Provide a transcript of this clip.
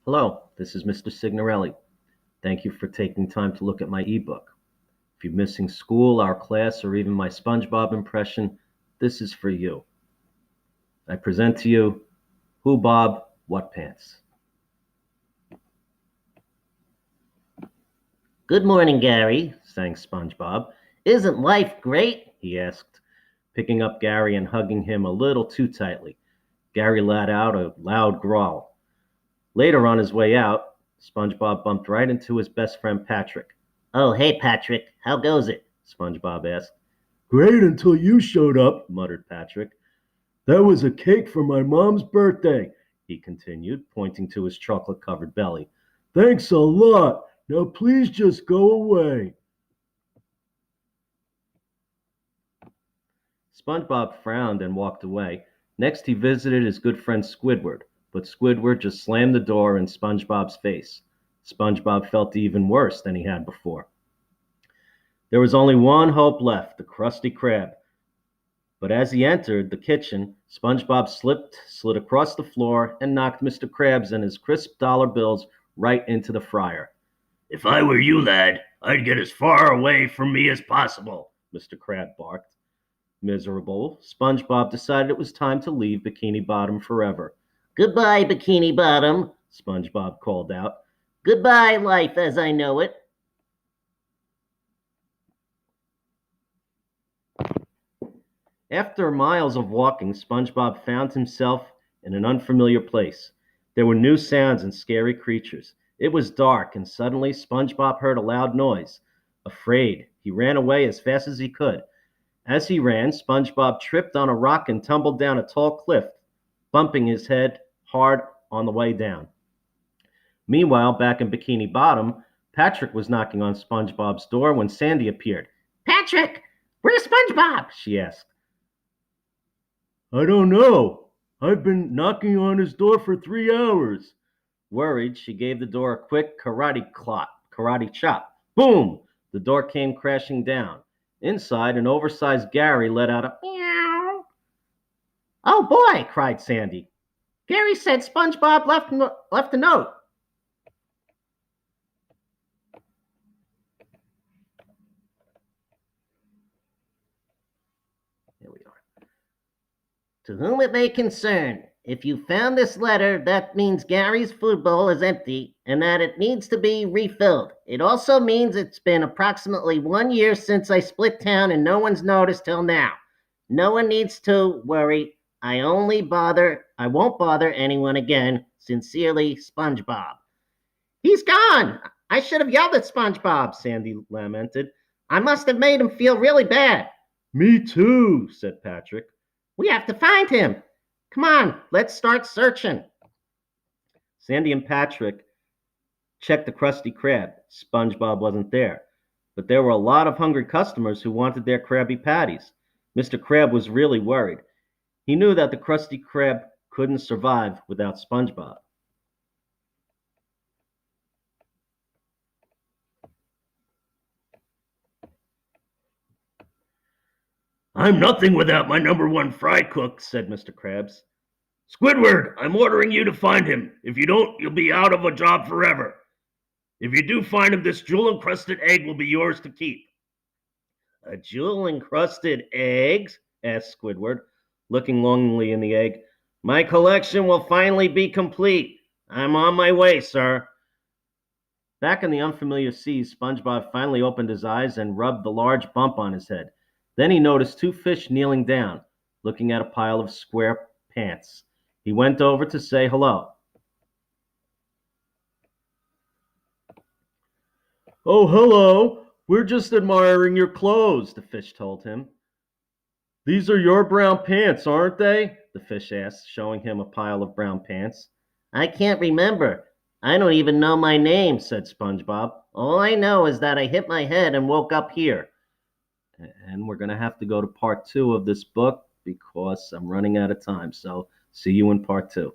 Hello, this is Mr. Signorelli. Thank you for taking time to look at my ebook. If you're missing school, our class, or even my Spongebob impression, this is for you. I present to you Who Bob, What Pants. Good morning, Gary, sang Spongebob. Isn't life great? He asked, picking up Gary and hugging him a little too tightly. Gary let out a loud growl. Later on his way out, SpongeBob bumped right into his best friend Patrick. Oh, hey, Patrick. How goes it? SpongeBob asked. Great until you showed up, muttered Patrick. That was a cake for my mom's birthday, he continued, pointing to his chocolate-covered belly. Thanks a lot. Now please just go away. SpongeBob frowned and walked away. Next, he visited his good friend Squidward, but Squidward just slammed the door in SpongeBob's face. SpongeBob felt even worse than he had before. There was only one hope left, the Krusty Krab. But as he entered the kitchen, SpongeBob slid across the floor, and knocked Mr. Krabs and his crisp dollar bills right into the fryer. If I were you, lad, I'd get as far away from me as possible, Mr. Crab barked. Miserable, SpongeBob decided it was time to leave Bikini Bottom forever. Goodbye, Bikini Bottom, SpongeBob called out. Goodbye, life as I know it. After miles of walking, SpongeBob found himself in an unfamiliar place. There were new sounds and scary creatures. It was dark, and suddenly SpongeBob heard a loud noise. Afraid, he ran away as fast as he could. As he ran, SpongeBob tripped on a rock and tumbled down a tall cliff, bumping his head hard on the way down. Meanwhile, back in Bikini Bottom, Patrick was knocking on SpongeBob's door when Sandy appeared. Patrick, where's SpongeBob? She asked. I don't know. I've been knocking on his door for 3 hours. Worried, she gave the door a quick karate chop. Boom! The door came crashing down. Inside, an oversized Gary let out a meow. Oh boy, cried Sandy. Gary said SpongeBob left a note. Here we are. To whom it may concern, if you found this letter, that means Gary's food bowl is empty and that it needs to be refilled. It also means it's been approximately 1 year since I split town and no one's noticed till now. No one needs to worry. I won't bother anyone again. Sincerely, SpongeBob. He's gone. I should have yelled at SpongeBob, Sandy lamented. I must have made him feel really bad. Me too, said Patrick. We have to find him. Come on, let's start searching. Sandy and Patrick checked the Krusty Krab. SpongeBob wasn't there, but there were a lot of hungry customers who wanted their Krabby Patties. Mr. Krab was really worried. He knew that the Krusty Krab couldn't survive without SpongeBob. I'm nothing without my number one fry cook, said Mr. Krabs. Squidward, I'm ordering you to find him. If you don't, you'll be out of a job forever. If you do find him, this jewel-encrusted egg will be yours to keep. A jewel-encrusted egg? Asked Squidward, looking longingly in the egg. My collection will finally be complete. I'm on my way, sir. Back in the unfamiliar seas, SpongeBob finally opened his eyes and rubbed the large bump on his head. Then he noticed two fish kneeling down, looking at a pile of square pants. He went over to say hello. Oh, hello. We're just admiring your clothes, the fish told him. These are your brown pants, aren't they? The fish asked, showing him a pile of brown pants. I can't remember. I don't even know my name, said SpongeBob. All I know is that I hit my head and woke up here. And we're going to have to go to part 2 of this book because I'm running out of time. So see you in part 2.